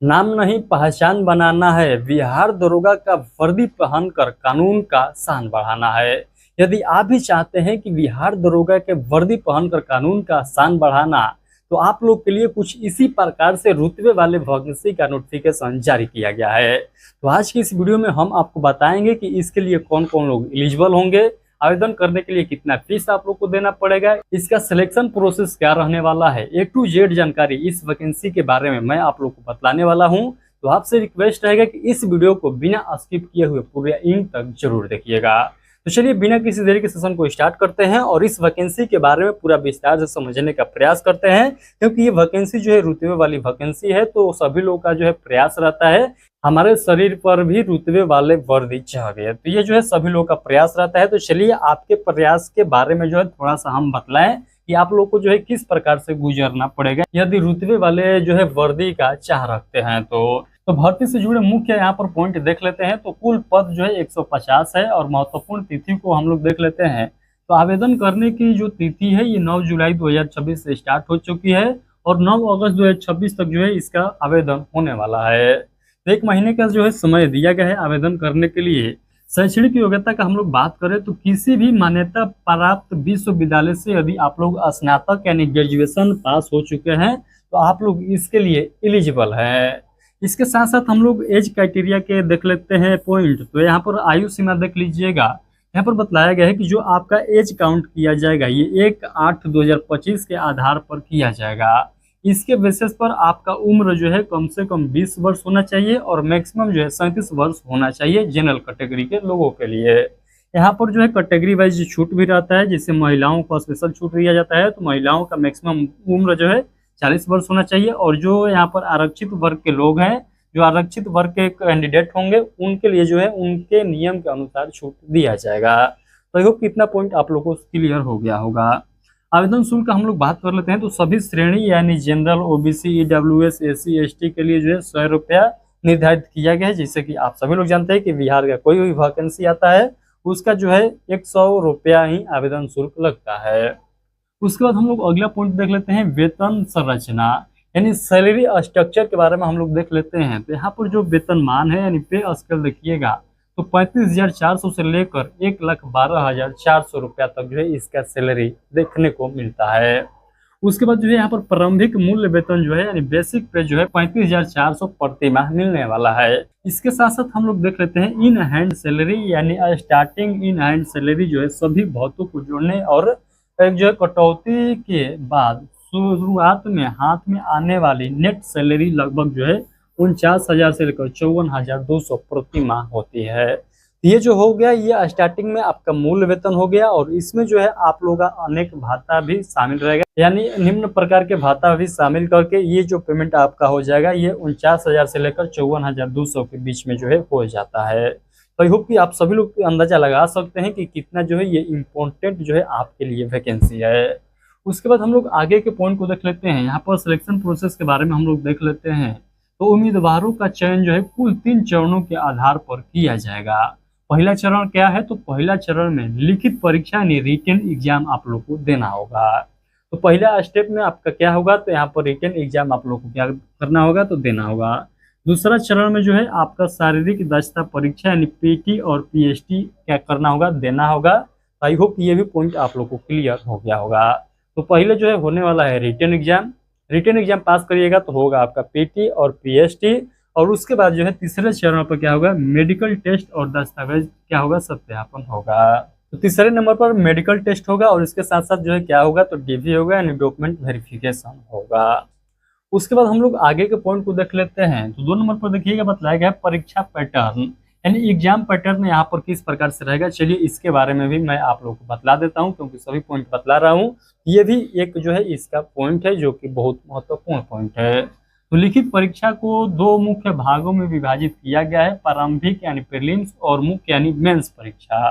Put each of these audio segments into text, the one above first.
नाम नहीं पहचान बनाना है, बिहार दरोगा का वर्दी पहनकर कानून का शान बढ़ाना है। यदि आप भी चाहते हैं कि बिहार दरोगा के वर्दी पहनकर कानून का शान बढ़ाना, तो आप लोग के लिए कुछ इसी प्रकार से रुतबे वाले वैकेंसी का नोटिफिकेशन जारी किया गया है। तो आज की इस वीडियो में हम आपको बताएंगे कि इसके लिए कौन कौन लोग एलिजिबल होंगे, आवेदन करने के लिए कितना फीस आप लोग को देना पड़ेगा, इसका सिलेक्शन प्रोसेस क्या रहने वाला है, ए टू जेड जानकारी इस वैकेंसी के बारे में मैं आप लोग को बतलाने वाला हूं। तो आपसे रिक्वेस्ट रहेगा कि इस वीडियो को बिना स्किप किए हुए पूरे एंड तक जरूर देखिएगा। तो चलिए बिना किसी देरी के सेशन को स्टार्ट करते हैं और इस वैकेंसी के बारे में पूरा विस्तार से समझने का प्रयास करते हैं, क्योंकि ये वैकेंसी जो है रुतबे वाली वैकेंसी है। तो सभी लोगों का जो है प्रयास रहता है हमारे शरीर पर भी रुतबे वाले वर्दी चाहिए, तो ये जो है सभी लोगों का प्रयास रहता है। तो चलिए आपके प्रयास के बारे में जो है थोड़ा सा हम बतलाएं कि आप लोग को जो है किस प्रकार से गुजरना पड़ेगा यदि रुतबे वाले जो है वर्दी का चाह रखते हैं। तो भर्ती से जुड़े मुख्य यहाँ पर पॉइंट देख लेते हैं। तो कुल पद जो है 150 है और महत्वपूर्ण तिथि को हम लोग देख लेते हैं। तो आवेदन करने की जो तिथि है ये 9 जुलाई 2026 से स्टार्ट हो चुकी है और 9 अगस्त 2026 तक जो है इसका आवेदन होने वाला है। तो एक महीने का जो है समय दिया गया है आवेदन करने के लिए। शैक्षणिक योग्यता का हम लोग बात करें तो किसी भी मान्यता प्राप्त विश्वविद्यालय से यदि आप लोग स्नातक यानी ग्रेजुएशन पास हो चुके हैं तो आप लोग इसके लिए एलिजिबल हैं। इसके साथ साथ हम लोग एज क्राइटेरिया के देख लेते हैं पॉइंट। तो यहाँ पर आयु सीमा देख लीजिएगा। यहाँ पर बतलाया गया है कि जो आपका एज काउंट किया जाएगा ये 1/8/2025 के आधार पर किया जाएगा। इसके बेसिस पर आपका उम्र जो है कम से कम 20 वर्ष होना चाहिए और मैक्सिमम जो है 37 वर्ष होना चाहिए जनरल कैटेगरी के लोगों के लिए। यहाँ पर जो है कैटेगरी वाइज छूट भी रहता है, जिससे महिलाओं को स्पेशल छूट दिया जाता है। तो महिलाओं का मैक्सिमम उम्र जो है 40 वर्ष होना चाहिए और जो यहाँ पर आरक्षित वर्ग के लोग हैं, जो आरक्षित वर्ग के कैंडिडेट होंगे उनके लिए जो है उनके नियम के अनुसार छूट दिया जाएगा। तो आई होप कितना पॉइंट आप लोगों को क्लियर हो गया होगा। आवेदन शुल्क हम लोग बात कर लेते हैं। तो सभी श्रेणी यानी general, OBC, EWS, SC, ST के लिए जो है 100 रुपया निर्धारित किया गया है। जैसे कि आप सभी लोग जानते हैं कि बिहार का कोई भी वैकेंसी आता है उसका जो है 100 रुपया ही आवेदन शुल्क लगता है। उसके बाद हम लोग अगला पॉइंट देख लेते हैं वेतन संरचना यानी सैलरी स्ट्रक्चर के बारे में हम लोग देख लेते हैं। तो यहाँ पर जो वेतनमान है यानी पे स्केल देखिएगा तो 35,400 से लेकर 1,12,400 रुपया तक जो है इसका सैलरी देखने को मिलता है। उसके बाद जो है यहाँ पर प्रारंभिक मूल्य वेतन जो है यानी बेसिक पे जो है 35,400 प्रति माह मिलने वाला है। इसके साथ साथ हम लोग देख लेते हैं इन हैंड सैलरी यानी स्टार्टिंग इन हैंड सैलरी जो है सभी भत्तों को जोड़ने और एक जो है कटौती के बाद शुरुआत में हाथ में आने वाली नेट सैलरी लगभग जो है 49,000 से लेकर 54,200 प्रति माह होती है। ये जो हो गया ये स्टार्टिंग में आपका मूल वेतन हो गया और इसमें जो है आप लोगों का अनेक भाता भी शामिल रहेगा, यानी निम्न प्रकार के भाता भी शामिल करके ये जो पेमेंट आपका हो जाएगा ये 49,000 से लेकर 54,200 के बीच में जो है हो जाता है। तो आई होप कि आप सभी लोग अंदाजा लगा सकते हैं कि कितना जो है ये इम्पोर्टेंट जो है आपके लिए वैकेंसी है। उसके बाद हम लोग आगे के पॉइंट को देख लेते हैं। यहाँ पर सिलेक्शन प्रोसेस के बारे में हम लोग देख लेते हैं। तो उम्मीदवारों का चयन जो है कुल 3 चरणों के आधार पर किया जाएगा। पहला चरण क्या है? तो पहला चरण में लिखित परीक्षा यानी रिटन एग्जाम आप लोग को देना होगा। तो पहला स्टेप में आपका क्या होगा? तो यहाँ पर रिटन एग्जाम आप लोग को क्या करना होगा? तो देना होगा। दूसरा चरण में जो है आपका शारीरिक दक्षता परीक्षा यानी पीटी और पीएचटी क्या करना होगा? देना होगा। आई होप ये भी पॉइंट आप लोग को क्लियर हो गया होगा। तो पहले जो है होने वाला है written exam. Written exam pass करिएगा तो होगा आपका पीटी और पीएचटी और उसके बाद जो है तीसरे चरण पर क्या होगा? मेडिकल टेस्ट और दस्तावेज क्या होगा? सत्यापन होगा। तो तीसरे नंबर पर मेडिकल टेस्ट होगा और इसके साथ साथ जो है क्या होगा? तो डीवी होगा यानी डॉक्यूमेंट वेरिफिकेशन होगा। उसके बाद हम लोग आगे के पॉइंट को देख लेते हैं। तो 2 नंबर पर देखिएगा बताया गया है परीक्षा पैटर्न यानी एग्जाम पैटर्न यहाँ पर किस प्रकार से रहेगा। चलिए इसके बारे में भी मैं आप लोगों को बतला देता हूँ, क्योंकि सभी पॉइंट बतला रहा हूँ। ये भी एक जो है इसका पॉइंट है जो कि बहुत महत्वपूर्ण पॉइंट है। तो लिखित परीक्षा को 2 मुख्य भागों में विभाजित किया गया है, प्रारंभिक यानी प्रीलिम्स और मुख्य यानी मेंस परीक्षा।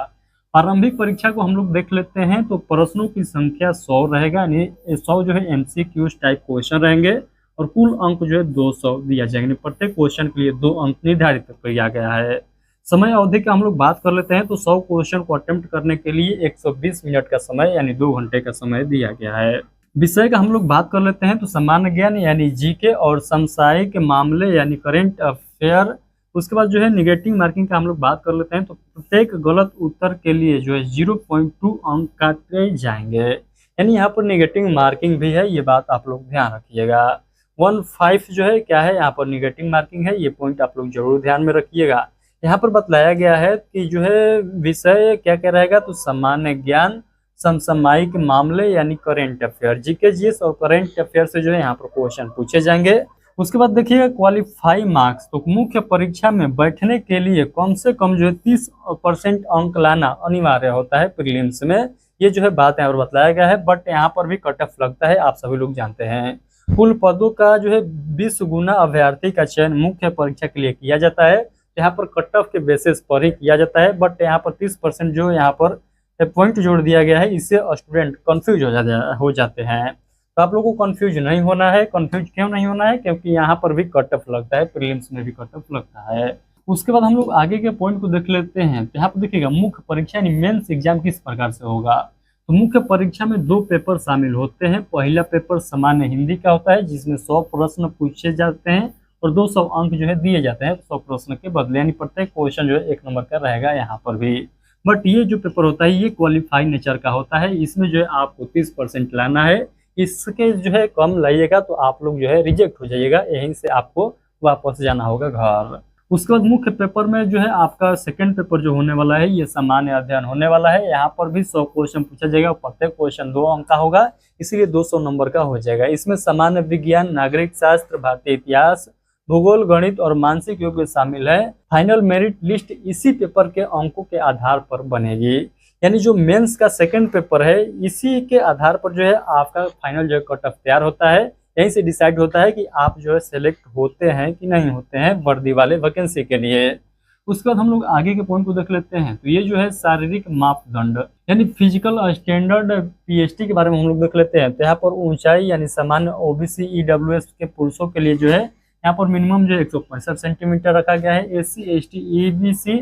प्रारंभिक परीक्षा को हम लोग देख लेते हैं। तो प्रश्नों की संख्या 100 रहेगा यानी 100 जो है एमसीक्यू टाइप क्वेश्चन रहेंगे और कुल अंक जो है 200 दिया जाएगा। प्रत्येक क्वेश्चन के लिए 2 अंक निर्धारित किया गया है। समय अवधि का हम लोग बात कर लेते हैं। तो 100 क्वेश्चन को अटेम्प्ट करने के लिए 120 मिनट का समय यानी 2 घंटे का समय दिया गया है। विषय का हम लोग बात कर लेते हैं तो सामान्य ज्ञान यानी जीके और समसामयिक मामले यानी करंट अफेयर। उसके बाद जो है निगेटिव मार्किंग का हम लोग बात कर लेते हैं तो प्रत्येक गलत उत्तर के लिए जो है 0.2 अंक काटे जाएंगे, यानी यहाँ पर निगेटिव मार्किंग भी है, ये बात आप लोग ध्यान रखिएगा। 1.5 जो है क्या है, यहाँ पर निगेटिव मार्किंग है, ये पॉइंट आप लोग जरूर ध्यान में रखिएगा। यहाँ पर बतलाया गया है कि जो है विषय क्या क्या रहेगा, तो सामान्य ज्ञान, समसामयिक मामले यानी करंट अफेयर, जीके जीएस और करंट अफेयर से जो है यहाँ पर क्वेश्चन पूछे जाएंगे। उसके बाद देखिएगा क्वालिफाई मार्क्स, तो मुख्य परीक्षा में बैठने के लिए कम से कम जो है 30% अंक लाना अनिवार्य होता है प्रीलिम्स में, ये जो है बात यहाँ पर बताया गया है। बट यहाँ पर भी कट ऑफ लगता है, आप सभी लोग जानते हैं। कुल पदों का जो है 20 गुना अभ्यर्थी का चयन मुख्य परीक्षा के लिए किया जाता है, यहाँ पर कट ऑफ के बेसिस पर ही किया जाता है। बट यहाँ पर 30% जो यहाँ पर पॉइंट जोड़ दिया गया है, इससे स्टूडेंट कंफ्यूज हो जाते हैं। तो आप लोगों को कंफ्यूज नहीं होना है। कंफ्यूज क्यों नहीं होना है, क्योंकि यहाँ पर भी कट ऑफ लगता है, प्रीलिम्स में भी कट ऑफ लगता है। उसके बाद हम लोग आगे के पॉइंट को देख लेते हैं। तो यहाँ पर देखिएगा मुख्य परीक्षा यानी मेंस एग्जाम किस प्रकार से होगा। तो मुख्य परीक्षा में 2 पेपर शामिल होते हैं। पहला पेपर सामान्य हिंदी का होता है जिसमें 100 प्रश्न पूछे जाते हैं और 200 अंक जो है दिए जाते हैं 100 प्रश्न के बदले, यानी प्रत्येक क्वेश्चन जो है 1 नंबर का रहेगा यहाँ पर भी। बट ये जो पेपर होता है ये क्वालिफाई नेचर का होता है, इसमें जो है आपको 30% लाना है। इसके जो है कम लाइएगा तो आप लोग जो है रिजेक्ट हो जाइएगा, यहीं से आपको वापस जाना होगा घर। उसके बाद मुख्य पेपर में जो है आपका सेकंड पेपर जो होने वाला है ये सामान्य अध्ययन होने वाला है। यहाँ पर भी 100 क्वेश्चन पूछा जाएगा, प्रत्येक क्वेश्चन 2 अंक का होगा, इसीलिए 200 नंबर का हो जाएगा। इसमें सामान्य विज्ञान, नागरिक शास्त्र, भारतीय इतिहास, भूगोल, गणित और मानसिक योग्य शामिल है। फाइनल मेरिट लिस्ट इसी पेपर के अंकों के आधार पर बनेगी, यानी जो मेंस का सेकंड पेपर है इसी के आधार पर जो है आपका फाइनल जो है कट ऑफ तैयार होता है। यहीं से डिसाइड होता है कि आप जो है सेलेक्ट होते हैं कि नहीं होते हैं वर्दी वाले वैकेंसी के लिए। उसके बाद हम लोग आगे के पॉइंट को देख लेते हैं। तो ये जो है शारीरिक मापदंड यानी फिजिकल स्टैंडर्ड पीएचटी के बारे में हम लोग देख लेते हैं। तो यहाँ पर ऊंचाई यानी सामान्य ओबीसी ईडब्ल्यूएस के पुरुषों के लिए जो है यहाँ पर मिनिमम जो है 165 सेंटीमीटर रखा गया है। एससी एसटी ईबीसी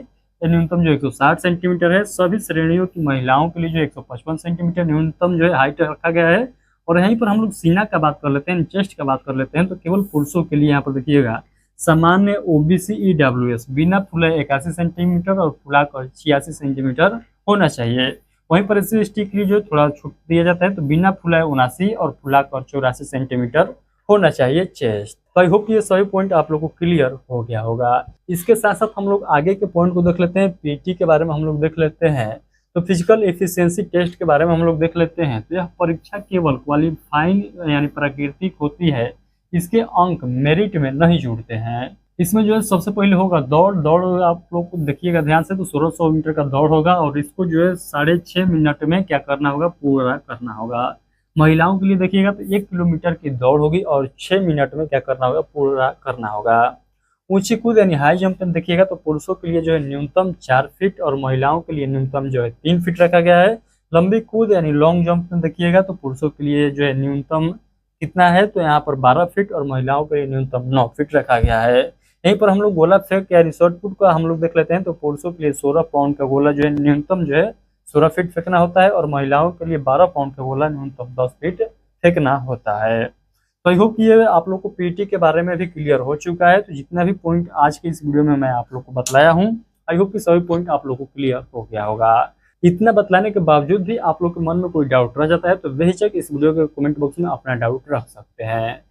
न्यूनतम जो 160 सेंटीमीटर है। सभी श्रेणियों की महिलाओं के लिए जो 155 सेंटीमीटर न्यूनतम जो है हाइट रखा गया है। और यहीं पर हम लोग सीना का बात कर लेते हैं, चेस्ट का बात कर लेते हैं। तो केवल पुरुषों के लिए यहाँ पर देखिएगा सामान्य ओबीसी ईडब्ल्यूएस बिना फुलाए 81 सेंटीमीटर और फुलाकर 86 सेंटीमीटर होना चाहिए। वहीं पर एससी एसटी के लिए जो थोड़ा छूट दिया जाता है, तो बिना फुलाए 79 और फुलाकर 84 सेंटीमीटर होना चाहिए चेस्ट। तो आई होप ये सभी पॉइंट आप लोगों को क्लियर हो गया होगा। इसके साथ साथ हम लोग आगे के पॉइंट को देख लेते हैं। पीटी के बारे में हम लोग देख लेते हैं। तो फिजिकल एफिशिएंसी टेस्ट के बारे में हम लोग देख लेते हैं। तो यह परीक्षा केवल क्वालिफाइंग यानी प्राकृतिक होती है, इसके अंक मेरिट में नहीं जुड़ते हैं। इसमें जो है सबसे पहले होगा दौड़ आप लोग को देखिएगा ध्यान से, तो 1600 मीटर का दौड़ होगा और इसको जो है 6.5 मिनट में क्या करना होगा, पूरा करना होगा। महिलाओं के लिए देखिएगा तो 1 किलोमीटर की दौड़ होगी और 6 मिनट में क्या करना होगा, पूरा करना होगा। ऊंची कूद यानी हाई जंप में देखिएगा तो पुरुषों के लिए जो है न्यूनतम 4 फीट और महिलाओं के लिए न्यूनतम जो है 3 फीट रखा गया है। लंबी कूद यानी लॉन्ग जंप में देखिएगा तो पुरुषों के लिए जो है न्यूनतम कितना है, तो यहाँ पर 12 फीट और महिलाओं के लिए न्यूनतम 9 फीट रखा गया है। यहीं पर हम लोग गोला फेंक या शॉर्ट पुट का हम लोग देख लेते हैं। तो पुरुषों के लिए 16 पाउंड का गोला जो है न्यूनतम जो है 16 फीट फेंकना होता है और महिलाओं के लिए 12 पाउंड का गोला न्यूनतम 10 फीट फेंकना होता है। तो आई होप ये आप लोग को पीटी के बारे में भी क्लियर हो चुका है। तो जितना भी पॉइंट आज के इस वीडियो में मैं आप लोग को बतलाया हूँ, आई होप कि सभी पॉइंट आप लोग को क्लियर हो गया होगा। इतना बतलाने के बावजूद भी आप लोग के मन में कोई डाउट रह जाता है तो बेहिचक इस वीडियो के कमेंट बॉक्स में अपना डाउट रख सकते हैं।